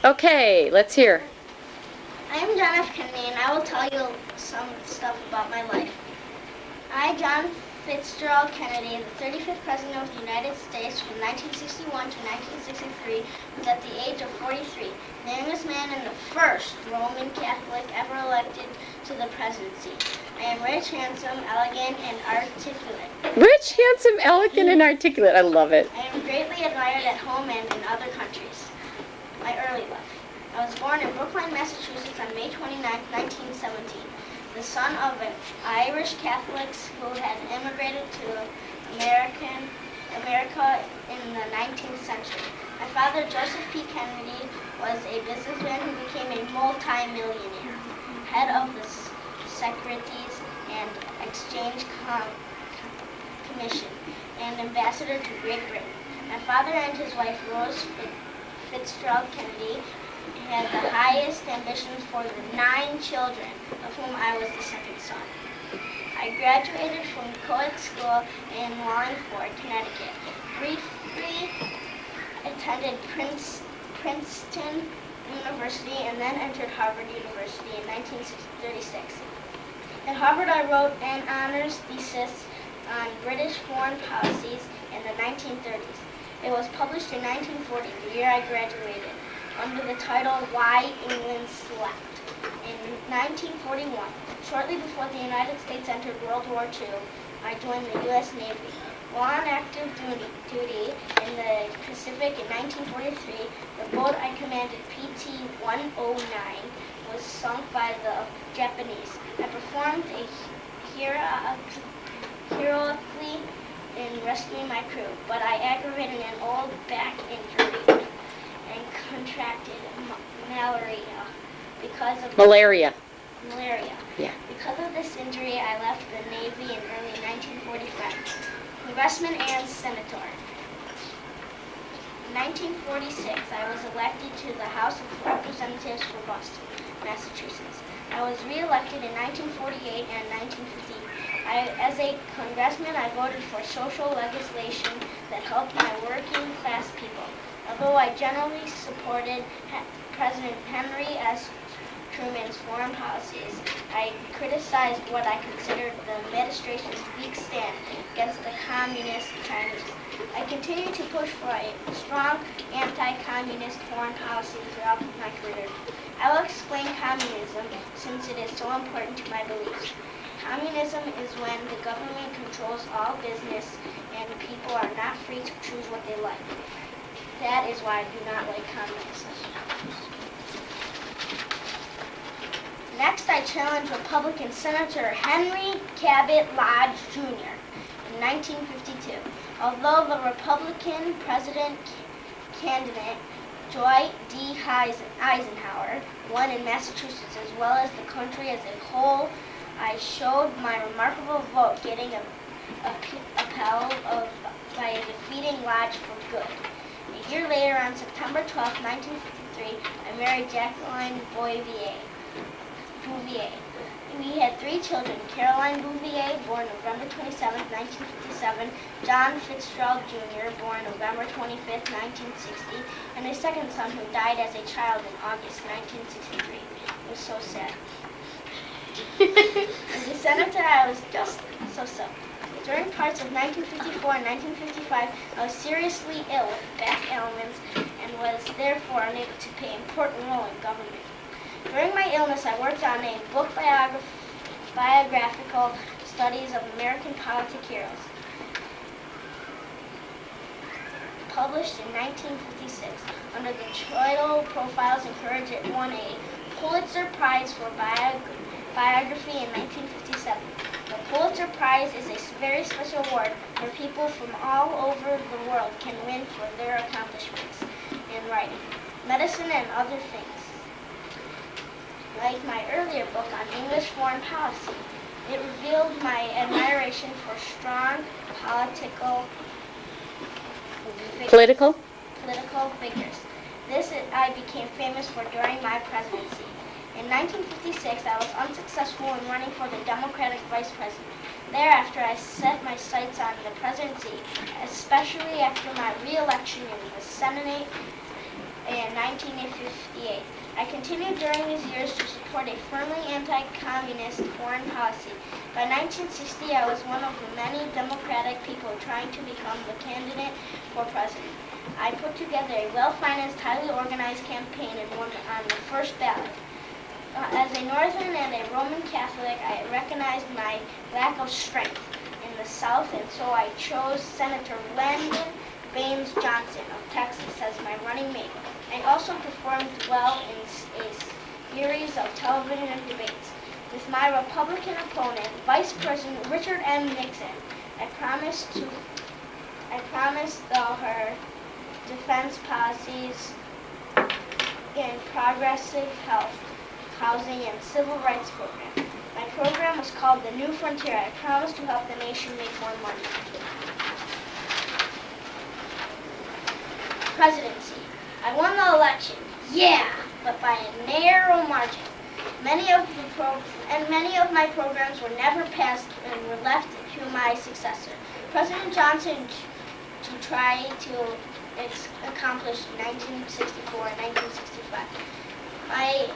Okay, let's hear. I am John F. Kennedy, and I will tell you some stuff about my life. I, John Fitzgerald Kennedy, the 35th President of the United States from 1961 to 1963, was at the age of 43, the youngest man and the first Roman Catholic ever elected to the presidency. I am rich, handsome, elegant, and articulate. Rich, handsome, elegant, and articulate. I love it. I am greatly admired at home and in other countries. My early life. I was born in Brookline, Massachusetts on May 29, 1917. The son of an Irish Catholics who had immigrated to America in the 19th century. My father, Joseph P. Kennedy, was a businessman who became a multi-millionaire, head of the Securities and Exchange Commission, and ambassador to Great Britain. My father and his wife, Rose Fitzgerald Kennedy, had the highest ambitions for the 9 children, of whom I was the second son. I graduated from co-ed school in Wallingford, Connecticut. Briefly attended Princeton University and then entered Harvard University in 1936. At Harvard, I wrote an honors thesis on British foreign policies in the 1930s. It was published in 1940, the year I graduated, under the title Why England Slept. In 1941, shortly before the United States entered World War II, I joined the U.S. Navy. While on active duty in the Pacific in 1943, the boat I commanded, PT-109, was sunk by the Japanese. I performed heroically in rescuing my crew, but I aggravated an old back injury and contracted malaria because of Malaria. Yeah. Because of this injury, I left the Navy in early 1945. Congressman and Senator. In 1946, I was elected to the House of Representatives for Boston, Massachusetts. I was re-elected in 1948 and 1950. As a congressman, I voted for social legislation that helped my working class people. Although I generally supported President Henry S. Truman's foreign policies, I criticized what I considered the administration's weak stand against the communist Chinese. I continued to push for a strong anti-communist foreign policy throughout my career. I will explain communism since it is so important to my beliefs. Communism is when the government controls all business and people are not free to choose what they like. That is why I do not like communism. Next, I challenged Republican Senator Henry Cabot Lodge Jr. in 1952. Although the Republican president candidate Dwight D. Eisenhower won in Massachusetts as well as the country as a whole, I showed my remarkable vote getting upheld by defeating Lodge for good. A year later, on September 12, 1953, I married Jacqueline Bouvier. We had 3 children, Caroline Bouvier, born November 27, 1957, John Fitzgerald Jr., born November 25, 1960, and a second son who died as a child in August 1963. It was so sad. As a senator, I was just so. During parts of 1954 and 1955, I was seriously ill with back ailments and was therefore unable to play an important role in government. During my illness, I worked on a book biographical studies of American politic heroes. Published in 1956 under the title Profiles in Courage, it won a Pulitzer Prize for biography in 1957. The Pulitzer Prize is a very special award where people from all over the world can win for their accomplishments in writing, medicine, and other things. Like my earlier book on English foreign policy, it revealed my admiration for strong political figures. This I became famous for during my presidency. In 1956, I was unsuccessful in running for the Democratic vice president. Thereafter, I set my sights on the presidency, especially after my re-election in the Senate. in 1958. I continued during these years to support a firmly anti-communist foreign policy. By 1960, I was one of the many Democratic people trying to become the candidate for president. I put together a well-financed, highly organized campaign and won on the first ballot. As a Northern and a Roman Catholic, I recognized my lack of strength in the South, and so I chose Senator Lyndon Baines Johnson of Texas as my running mate. I also performed well in a series of television debates with my Republican opponent, Vice President Richard M. Nixon. I promised her defense policies in progressive health, housing, and civil rights program. My program was called The New Frontier. I promised to help the nation make more money. Presidency. I won the election, yeah, but by a narrow margin. Many of my programs were never passed and were left to my successor, President Johnson, to try to accomplish in 1964 and 1965. My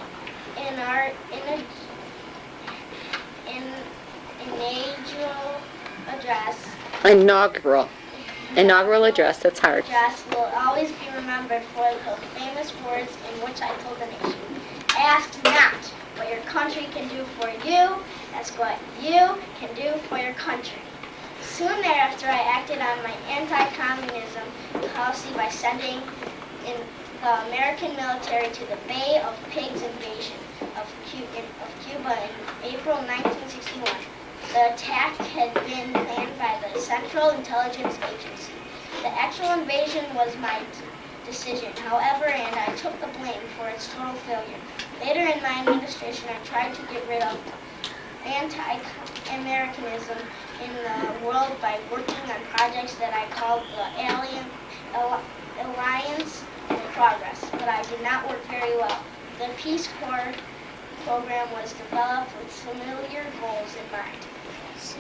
Inaugural address, that's hard. Address will always be remembered for the famous words in which I told the nation. Ask not what your country can do for you, ask what you can do for your country. Soon thereafter, I acted on my anti-communism policy by sending in the American military to the Bay of Pigs invasion of Cuba in April 1961. The attack had been planned by the Central Intelligence Agency. The actual invasion was my decision, however, and I took the blame for its total failure. Later in my administration, I tried to get rid of anti-Americanism in the world by working on projects that I called the Alliance and Progress, but I did not work very well. The Peace Corps program was developed with familiar goals in mind.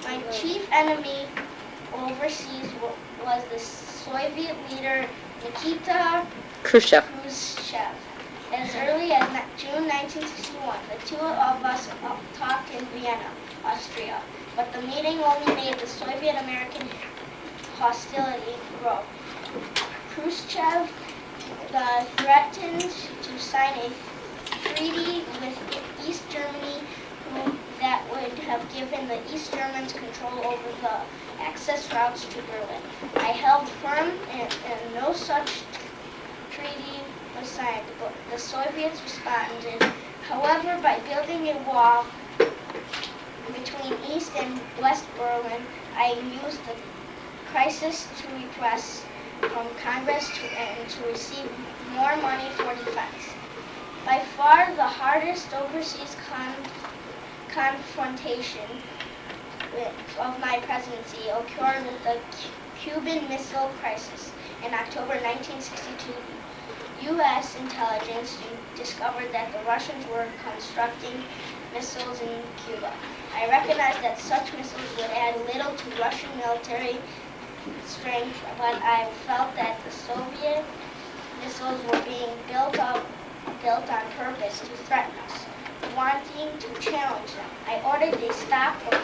My chief enemy overseas was the Soviet leader Nikita Khrushchev. As early as June 1961, the two of us talked in Vienna, Austria, but the meeting only made the Soviet-American hostility grow. Khrushchev threatened to sign a treaty with East Germany that would have given the East Germans control over the access routes to Berlin. I held firm and no such treaty was signed, but the Soviets responded, however, by building a wall between East and West Berlin. I used the crisis to request from Congress to receive more money for defense. By far the hardest overseas confrontation of my presidency occurred with the Cuban Missile Crisis. In October 1962, U.S. intelligence discovered that the Russians were constructing missiles in Cuba. I recognized that such missiles would add little to Russian military strength, but I felt that the Soviet missiles were being built on purpose to threaten us, wanting to challenge them. I ordered a stop of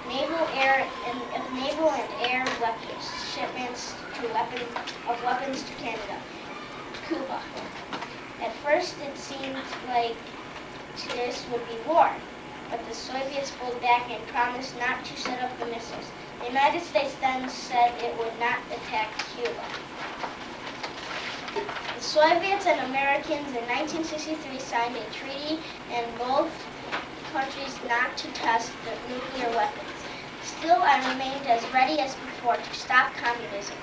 naval and air weapons shipments of weapons to Canada, Cuba. At first, it seemed like this would be war, but the Soviets pulled back and promised not to set up the missiles. The United States then said it would not attack Cuba. The Soviets and Americans in 1963 signed a treaty in both countries not to test their nuclear weapons. Still, I remained as ready as before to stop communism.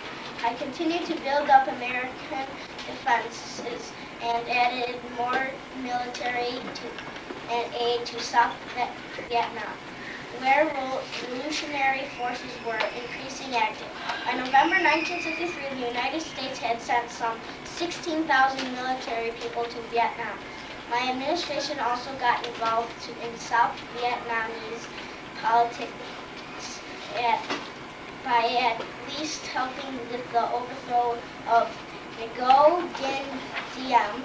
I continued to build up American defenses and added more military and aid to South Vietnam, where revolutionary forces were increasing active. By November 1963, the United States had sent some 16,000 military people to Vietnam. My administration also got involved in South Vietnamese politics by at least helping with the overthrow of Nego Din Diem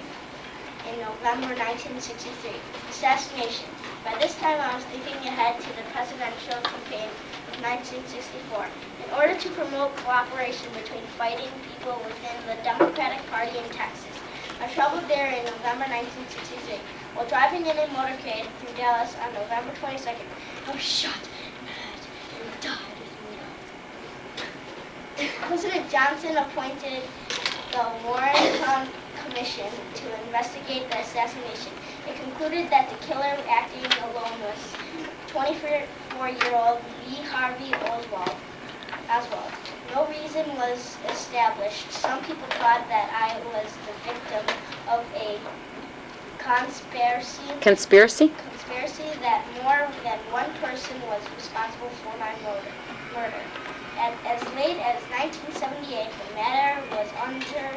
in November 1963. Assassination. By this time, I was thinking ahead to the presidential campaign of 1964. In order to promote cooperation between fighting people within the Democratic Party in Texas, I traveled there in November 1963. While driving in a motorcade through Dallas on November 22nd, I was shot in the head and died with me. President Johnson appointed the Warren Commission to investigate the assassination. It concluded that the killer acting alone was 24-year-old Lee Harvey Oswald. No reason was established. Some people thought that I was the victim of a conspiracy that more than one person was responsible for my murder. As late as 1978, the matter was under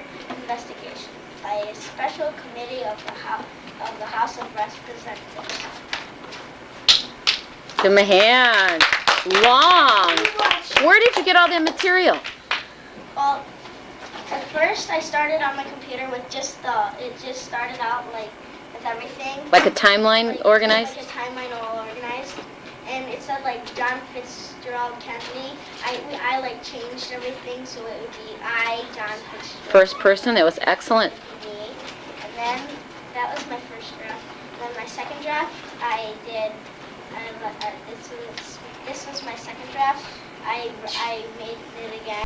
investigation by a special committee of the House of Representatives. Give him a hand. Long. Where did you get all that material? Well, at first I started on my computer with it just started out like with everything. Like a timeline organized? Like a timeline all organized. And it said like John Fitzgerald Kennedy. I like changed everything so it would be John Fitzgerald. First person, that was excellent. Me. And then that was my first draft. And then my second draft, this was my second draft. I made it again.